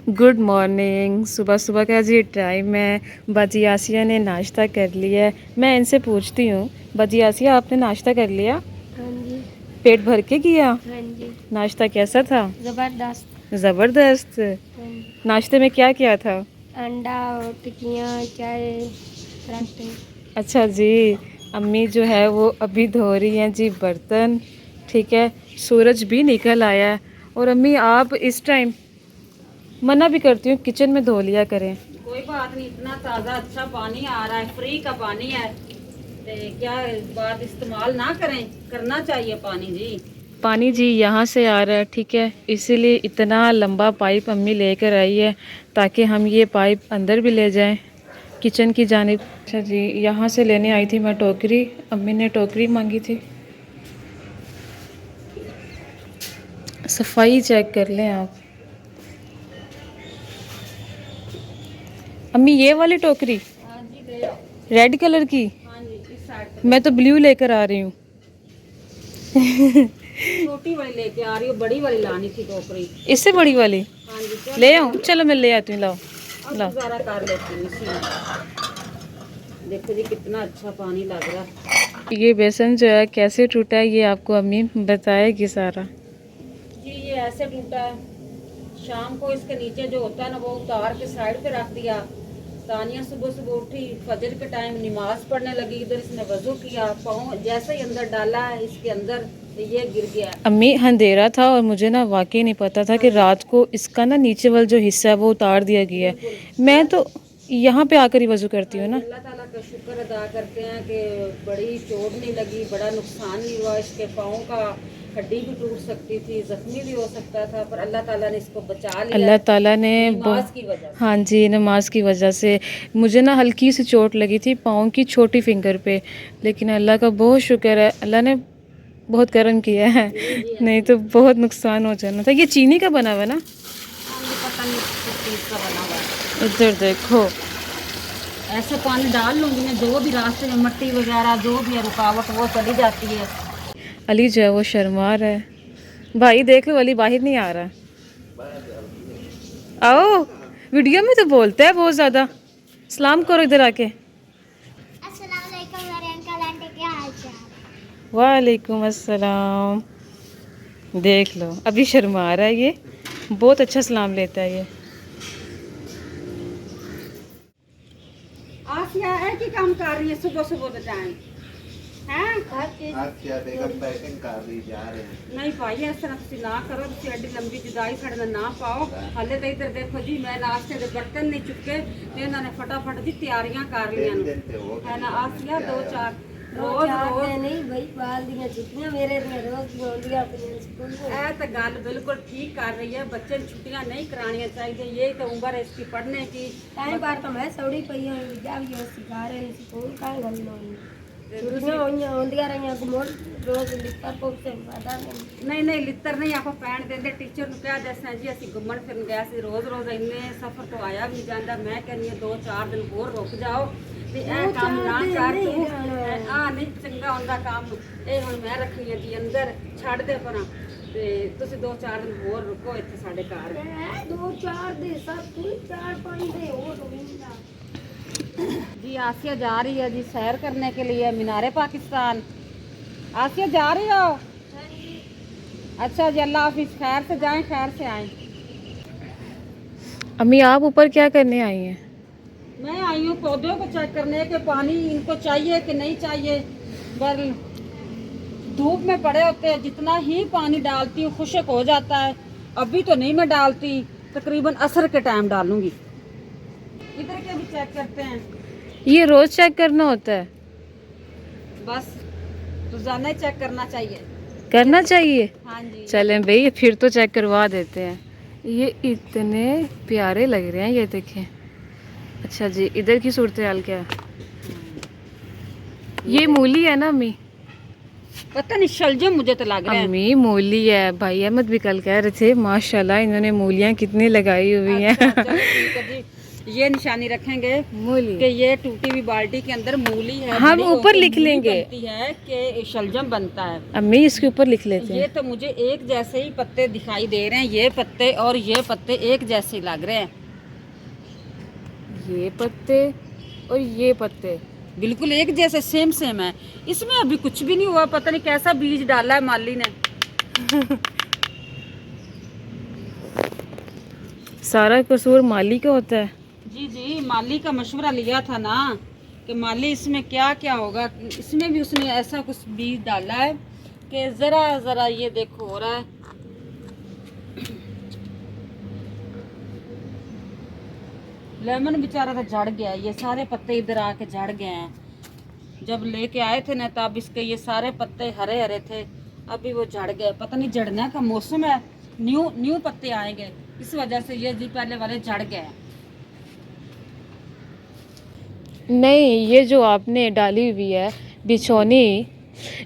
Good morning. सुबह सुबह का जी टाइम है। बाजी आसिया ने नाश्ता कर लिया है। मैं इनसे पूछती हूँ, बाजी आसिया आपने नाश्ता कर लिया? हाँ जी। पेट भर के किया? हाँ जी। नाश्ता कैसा था? जबरदस्त। ज़बरदस्त। हाँ जी। नाश्ते में क्या किया था? अंडा और टिक्कियाँ, चाय, पराठे। अच्छा जी, अम्मी जो है वो अभी धो रही हैं जी बर्तन। ठीक है, सूरज भी निकल आया है। और अम्मी आप इस टाइम मना भी करती हूँ किचन में धो लिया करें। कोई बात नहीं, इतना ताज़ा अच्छा पानी आ रहा है, फ्री का पानी है, तो क्या इस बात इस्तेमाल ना करें? करना चाहिए पानी जी। पानी जी यहाँ से आ रहा है, ठीक है, इसीलिए इतना लंबा पाइप अम्मी लेकर आई है ताकि हम ये पाइप अंदर भी ले जाएं किचन की जानिब। अच्छा जी, यहाँ से लेने आई थी मैं टोकरी, अम्मी ने टोकरी मांगी थी। सफाई चेक कर लें आप। अम्मी ये वाली टोकरी हाँ जी, ले आओ। रेड कलर की? हाँ जी, इस साइड पे मैं तो ब्लू लेकर आ रही हूँ। छोटी वाली लेके आ रही हूँ, बड़ी वाली लानी थी टोकरी। इससे बड़ी वाली हाँ जी, चलो ले आऊँ? चलो मैं ले आती हूँ, लाओ अब लाओ। गुजारा कर लेती हूँ इसी में। देखो जी कितना अच्छा पानी लग रहा है ये बेसन जो है कैसे टूटा है ये आपको अम्मी बताएगी सारा। जी। ये ऐसे टूटा है, शाम को इसके नीचे जो होता है ना वो उतार के साइड पे रख दिया। तानिया सुबह सुबह उठी, फजर के टाइम नमाज पढ़ने लगी, इधर इसने वजू किया, पाँव जैसे ही अंदर डाला है इसके अंदर तो ये गिर गया। अम्मी अंधेरा था और मुझे ना वाकई नहीं पता था कि रात को इसका ना नीचे वाला जो हिस्सा है वो उतार दिया गया है। मैं तो यहाँ पे आकर ही वजू करती हूँ ना। अल्लाह ताला का शुक्र अदा करते हैं कि बड़ी चोट नहीं लगी, बड़ा नुकसान नहीं हुआ। इसके पाँव का हड्डी भी टूट सकती थी, जख्मी भी हो सकता था, पर अल्लाह ताला ने इसको बचा लिया अल्लाह ताला ने नमाज की वजह से। हाँ जी, नमाज की वजह से। मुझे ना हल्की सी चोट लगी थी पाँव की छोटी फिंगर पे, लेकिन अल्लाह का बहुत शुक्र है, अल्लाह ने बहुत करम किया है। नहीं तो बहुत नुकसान हो जाना था। ये चीनी का बना हुआ है ना? हाँ, ये पता नहीं किस चीज़ का बना हुआ है। इधर देखो। ऐसे पानी डाल लूँगी मैं, जो भी रास्ते में मिट्टी वगैरह जो भी है रुकावट वो चली जाती है। अली जो है वो शर्मा रहा है। भाई देख लो, अली बाहर नहीं आ रहा। आओ, वीडियो में तो बोलता है बहुत ज़्यादा। सलाम करो इधर आके। अस्सलाम वालेकुम मेरे अंकल आंटी, क्या हाल चाल? वालेकुम अस्सलाम। देख लो अभी शर्मा रहा है ये, बहुत अच्छा सलाम लेता है ये। आसिया एक ही काम कर रही है सुबह सुबह के टाइम हैं। आसिया बेगम बैटिंग कर रही जा रहे हैं। नहीं भाई इस तरह तुम ना करो, तुम एडी लंबी जुदाई साढ़े नाल ना पाओ। हाले तो इधर देखो जी, मैं नाश्ते के बर्तन नहीं चुके तो इन्होंने फटाफट जी तैयारियां कर लिया है ना। आसिया दो चार रोज रोज नहीं भाई, बाल दियां छुट्टियां मेरे दियां रोज दी होंदियां अपने स्कूल में। ए तो गल बिल्कुल ठीक कर रही है, बच्चे ने छुट्टियां नहीं करानियां चाहिए, ये तो उम्र है इसकी पढ़ने की। टाइम बार तो मैं सौड़ी पई हूं, जा भी सिखा रहे हैं स्कूल का गल नहीं। छुट्टियां होइयां होंदियां रहियां, घुमड़ रोज लिखता पोक्से फायदा नहीं। नहीं नहीं लित्तर नहीं आप पैण देंगे। टीचर ਨੂੰ ਕਿਹਾ ਦੱਸਣਾ ਜੀ ਅਸੀਂ ਘੁੰਮਣ ਫਿਰਨ ਗਏ ਸੀ, ਰੋਜ਼ ਰੋਜ਼ ਇੰਨੇ ਸਫ਼ਰ ਤੋਂ ਆਇਆ ਵੀ ਨਹੀਂ ਜਾਂਦਾ। ਮੈਂ ਕਹਿੰਦੀ ਹਾਂ 2-4 ਦਿਨ ਹੋਰ ਰੁਕ ਜਾਓ ਤੇ ਇਹ ਕੰਮ ਨਾ ਕਰ ਤੂੰ। ਆ ਨਹੀਂ ਚੰਗਾ ਹੁੰਦਾ ਕੰਮ। ਇਹ ਹੁਣ ਮੈਂ ਰੱਖਣੀ ਹੈ ਜੀ ਅੰਦਰ, ਛੱਡ ਦੇ ਪਰਾਂ ਤੇ ਤੁਸੀਂ 2-4 ਦਿਨ ਹੋਰ ਰੁਕੋ ਇੱਥੇ ਸਾਡੇ ਘਰ। 2-4 ਦੇ सब कोई 4-5 दे हो होइंदा। जी आसिया जा रही है जी सैर करने के लिए मीनारे पाकिस्तान। आसिया जा रही हो? अच्छा जी, अल्लाह हाफिज, खैर से जाएं खैर से आएं। अम्मी आप ऊपर क्या करने आई हैं? मैं आई हूँ पौधों को चेक करने के पानी इनको चाहिए कि नहीं चाहिए। पर धूप में पड़े होते हैं, जितना ही पानी डालती हूँ खुश्क हो जाता है। अभी तो नहीं मैं डालती, तकरीबन असर के टाइम डालूंगी। इधर के भी चेक करते हैं। ये रोज चेक करना होता है? बस रोजाना ही चेक करना चाहिए। करना चाहिए? हाँ जी। चलें भाई, फिर तो चेक करवा देते हैं। ये इतने प्यारे लग रहे हैं, ये देखें। अच्छा जी, इधर की सूरत हाल क्या है? ये मूली है ना अम्मी? पता नहीं शलजम मुझे तो लग रहा है। अम्मी मूली है, भाई अहमद भी कल कह रहे थे माशाल्लाह इन्होंने मूलियाँ कितनी लगाई हुई हैं। अच्छा, चलो ठीक है जी। ये निशानी रखेंगे मूली। कि ये टूटी हुई बाल्टी के अंदर मूली है। हम बड़ी ऊपर होके लिख मूली लेंगे। बनती है कि शलजम बनता है। अम्मी इसके ऊपर लिख लेते ये हैं। तो मुझे एक जैसे ही पत्ते दिखाई दे रहे हैं, ये पत्ते और ये पत्ते एक जैसे ही लग रहे हैं। ये पत्ते और ये पत्ते बिल्कुल एक जैसे सेम सेम है। इसमें अभी कुछ भी नहीं हुआ, पता नहीं कैसा बीज डाला है माली ने। सारा कसूर माली का होता है। जी जी, माली का मशवरा लिया था ना कि माली इसमें क्या क्या होगा। इसमें भी उसने ऐसा कुछ बीज डाला है कि ज़रा ज़रा ये देखो हो रहा है। लेमन बेचारा था झड़ गया, ये सारे पत्ते इधर आके झड़ गए हैं। जब लेके आए थे ना तब इसके ये सारे पत्ते हरे हरे थे, अभी वो झड़ गए। पता नहीं झड़ने का मौसम है, न्यू न्यू पत्ते आएंगे, इस वजह से ये जी पहले वाले झड़ गए हैं। नहीं, ये जो आपने डाली हुई है बिछौनी,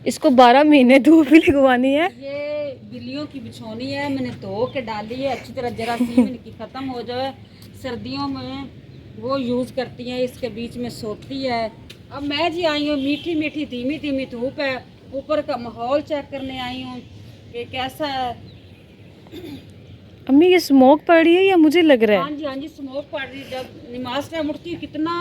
इसको 12 महीने धूप भी लगवानी है। ये बिल्लियों की बिछौनी है, मैंने धो के डाली है अच्छी तरह, जरासीम इनकी ख़त्म हो जाए। सर्दियों में वो यूज़ करती हैं, इसके बीच में सोती है। अब मैं जी आई हूँ, मीठी मीठी धीमी धीमी धूप है, ऊपर का माहौल चेक करने आई हूँ कि कैसा है। अम्मी ये स्मोक पड़ रही है या मुझे लग रहा हाँ है? जी हाँ जी, स्मोक पड़ रही है। जब नमाज टाइम उठती हूँ कितना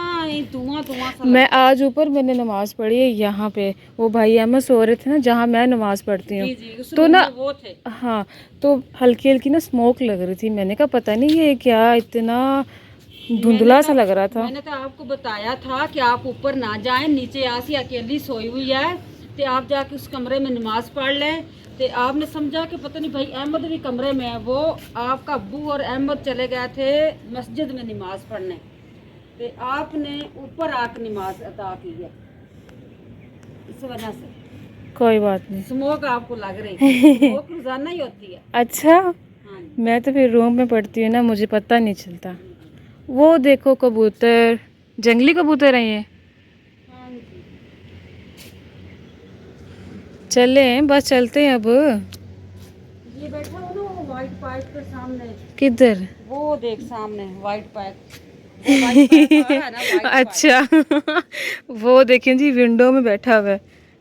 धुआं धुआं सा मैं आज ऊपर मैंने नमाज पढ़ी है यहाँ पे, वो भाई अहमद सो रहे थे ना जहाँ मैं नमाज पढ़ती हूँ, जी जी, उस तो रूम ना में वो थे। हाँ, तो हल्की हल्की ना स्मोक लग रही थी। मैंने कहा पता नहीं ये क्या, इतना धुंधला सा लग रहा था। मैंने तो आपको बताया था कि आप ऊपर ना जाएं, नीचे आसी अकेली सोई हुई है, तो आप जाके उस कमरे में नमाज पढ़ लें। तो आपने समझा कि पता नहीं भाई अहमद भी कमरे में है। वो आपका अब्बू और अहमद चले गए थे मस्जिद में नमाज पढ़ने, तो आपने ऊपर आकर नमाज अदा की है, इस वजह से कोई बात नहीं। स्मोक आपको लग रही है। स्मोक रोजाना ही होती है। अच्छा, हाँ जी। मैं तो फिर रूम में पढ़ती हूँ ना, मुझे पता नहीं चलता। वो देखो कबूतर, जंगली कबूतर हैं ये। हाँ जी। चले बस चलते हैं अब। ये बैठा हो ना वो वाइट पाइप के सामने, किधर? वो देख सामने वाइट पाइप, वो वाइट पाइप आ रहा है ना, वाइट पाइप। अच्छा। वो देखें जी, विंडो में बैठा हुआ है।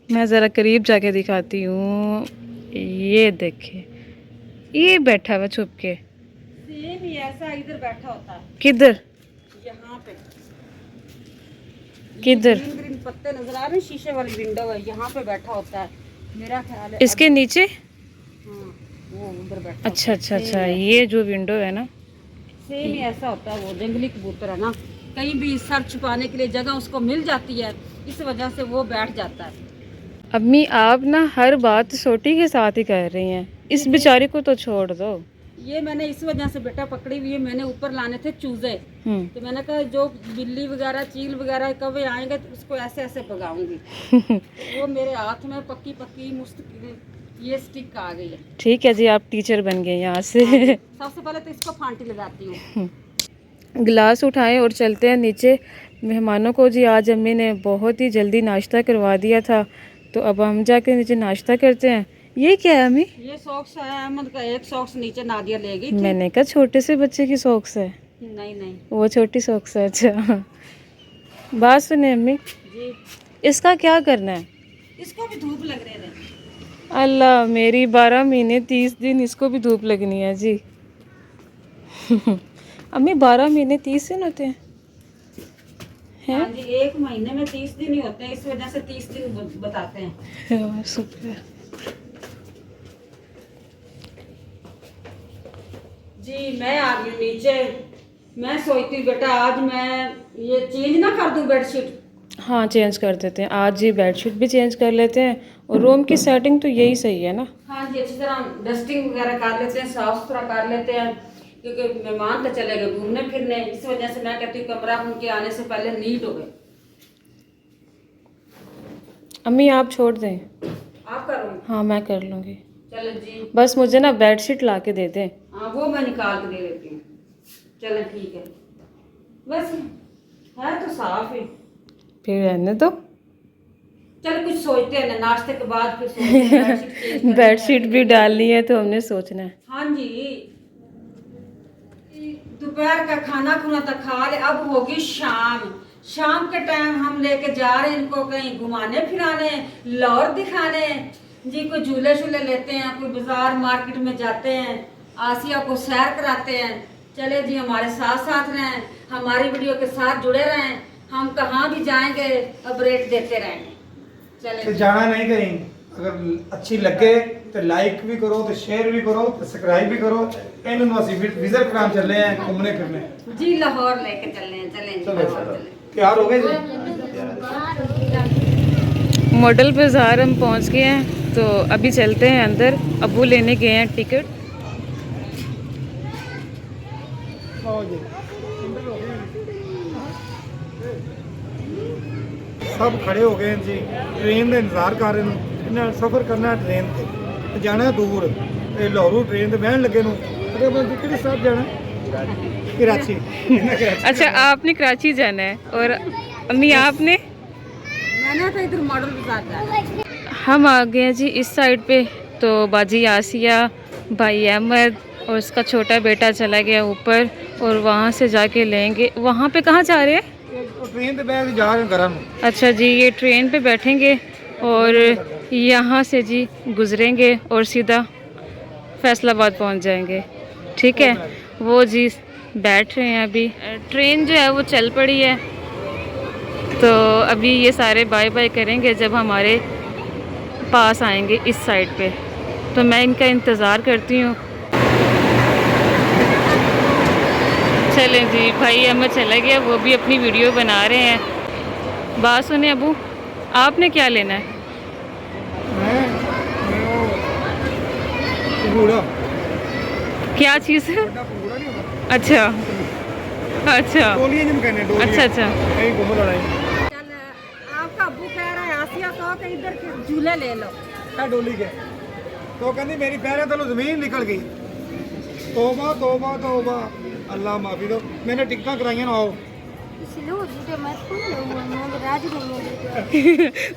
मैं ज़रा करीब जाके दिखाती हूँ। ये देखे, ये बैठा हुआ छुप के। सेम ही ऐसा इधर बैठा होता है, किधर? यहाँ पे। किधर? ग्रीन ग्रीन पत्ते नजर आ रहे हैं, शीशे वाली विंडो है, यहाँ पे बैठा होता है मेरा ख्याल है। इसके नीचे? हाँ, वो उधर बैठा। अच्छा अच्छा अच्छा, ये जो विंडो है ना, सेम ही ऐसा होता है। वो जंगली कबूतर है ना, कहीं भी सर छुपाने के लिए जगह उसको मिल जाती है, इस वजह से वो बैठ जाता है। अम्मी आप ना हर बात सोटी के साथ ही कह रही हैं, इस बेचारे को तो छोड़ दो। ये मैंने इस वजह से बेटा पकड़ी हुई है, मैंने ऊपर लाने थे चूजे, तो मैंने कहा जो बिल्ली वगैरह चील वगैरह कभी आएंगे तो उसको ऐसे ऐसे भगाऊंगी। वो मेरे हाथ में पक्की पक्की मुश्किल ये स्टिक आ गई है। ठीक है जी, आप टीचर बन गए यहाँ से। सबसे पहले तो इसको फांटी लगाती हूँ। गिलास उठाएं और चलते हैं नीचे। मेहमानों को जी आज अम्मी ने बहुत ही जल्दी नाश्ता करवा दिया था, तो अब हम जाके नीचे नाश्ता करते हैं। ये क्या है अम्मी? ये सॉक्स है अहमद का, एक सॉक्स नीचे नादिया ले गई थी। मैंने कहा छोटे से बच्चे की सॉक्स है। नहीं नहीं वो छोटी सॉक्स है। अच्छा, बात सुने अम्मी, जी, इसका क्या करना है? इसको भी धूप लग रहे थे। अल्लाह मेरी, 12 महीने 30 दिन इसको भी धूप लगनी है जी। अम्मी 12 महीने 30 दिन होते हैं? हाँ जी, एक महीने में 30 दिन ही होते हैं, इस वजह से 30 दिन बताते हैं। शुक्र। जी मैं आ गई नीचे। मैं सोचती हूँ बेटा आज मैं ये चेंज ना कर दूँ बेडशीट। हाँ चेंज कर देते हैं आज, ये बेडशीट भी चेंज कर लेते हैं, और रूम की सेटिंग तो यही सही है ना। हाँ जी, अच्छी तरह डस्टिंग वगैरह कर लेते हैं, साफ सुथरा कर लेते हैं, क्योंकि मेहमान तो चले गए घूमने फिरने, इस वजह से मैं कहती हूँ कमरा उनके आने से पहले नीट हो गए। अम्मी आप छोड़ दें। आप करो। हाँ मैं कर लूँगी, चलो जी। बस मुझे ना बेडशीट ला के दे दें। हाँ वो मैं निकाल के दे देती हूँ। चलो ठीक है, बस है तो साफ ही। फिर रहने दो। चल कुछ सोचते हैं ना, नाश्ते के बाद फिर सोचते हैं बेडशीट चेंज करनी है। बेडशीट भी डालनी है तो हमने सोचना है। हाँ जी, दोपहर का खाना खुना तो खा ले, अब होगी शाम। शाम के टाइम हम लेके जा रहे हैं इनको कहीं घुमाने फिराने, लाहौर दिखाने जी। कोई झूले शूले लेते हैं, कोई बाजार मार्केट में जाते हैं, आसिया को सैर कराते हैं। चले जी, हमारे साथ साथ रहें, हमारी वीडियो के साथ जुड़े रहें। हम कहाँ भी जाएंगे अपडेट देते रहेंगे। चले तो जाना नहीं कहीं, अगर अच्छी लगे तो लाइक भी करो, तो शेयर भी करो, तो सब्सक्राइब भी करो। इन असी विजिट कराने चले हैं, घूमने फिरने जी। लाहौर लेके चले हैं, चलें जी, चलो लाहौर चलो चलें। तैयार हो गए जी। मॉडल बाज़ार हम पहुंच गए हैं, तो अभी चलते हैं अंदर। अबू लेने गए हैं टिकट। सब खड़े हो गए हैं जी, ट्रेन का इंतजार कर रहे हैं। इन्हें सफ़र करना है ट्रेन से, जाना है दूर। लाहौर ट्रेन से बहन लगे नूं, अरे मैं किहड़े साहब जाना है? कराची। अच्छा, आपने कराची जाना है, और अम्मी आपने? मैंने तो इधर मॉडल बाजार जाना है। हम आ गए हैं जी इस साइड पे। तो बाजी आसिया, भाई अहमद और उसका छोटा बेटा चला गया ऊपर, और वहाँ से जाके लेंगे। वहाँ पे कहाँ जा रहे हैं? ट्रेन से बैठ के जा रहे हैं घर में। अच्छा जी, ये ट्रेन पे बैठेंगे और यहाँ से जी गुजरेंगे और सीधा फैसलाबाद पहुँच जाएंगे। ठीक है, वो जी बैठ रहे हैं अभी। ट्रेन जो है वो चल पड़ी है, तो अभी ये सारे बाय बाय करेंगे जब हमारे पास आएंगे इस साइड पे। तो मैं इनका इंतज़ार करती हूँ। चलें जी, भाई अहमद चला गया, वो भी अपनी वीडियो बना रहे हैं। बात सुने अबू, आपने क्या लेना है? पूरा क्या चीज़ है? पूरा नहीं होगा। अच्छा अच्छा डोलियां जिन कहने डोलियां। अच्छा अच्छा। कहीं घूम लड़ाई। चल, आपका अब्बू कह रहा है आसिया को कि इधर के झूले ले लो। क्या डोली के? तो कहती मेरी पैरें तलो जमीन निकल गई। तौबा तौबा तौबा, अल्लाह माफी दो। मैंने टिकटा कराइया ना, आओ।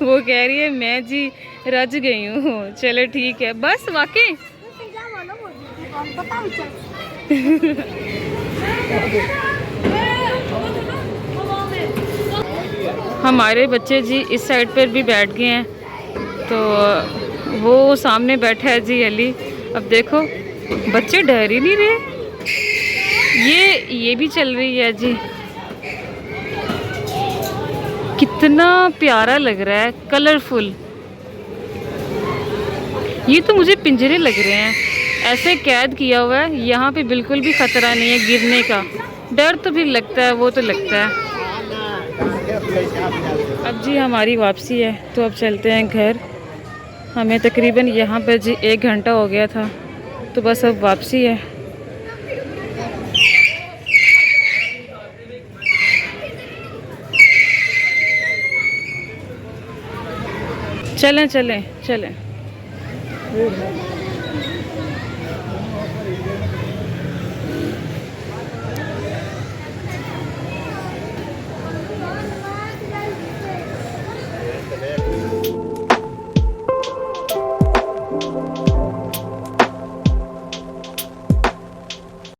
वो कह रही है मैं जी रज गई हूँ। चलो ठीक है, बस वाकई हमारे बच्चे जी इस साइड पर भी बैठ गए हैं। तो वो सामने बैठा है जी अली। अब देखो बच्चे डर ही नहीं रहे। ये भी चल रही है जी। कितना प्यारा लग रहा है, कलरफुल। ये तो मुझे पिंजरे लग रहे हैं, ऐसे कैद किया हुआ है। यहाँ पे बिल्कुल भी ख़तरा नहीं है गिरने का। डर तो भी लगता है, वो तो लगता है। अब जी हमारी वापसी है, तो अब चलते हैं घर। हमें तकरीबन यहाँ पर जी 1 घंटा हो गया था, तो बस अब वापसी है। चलें चलें चलें।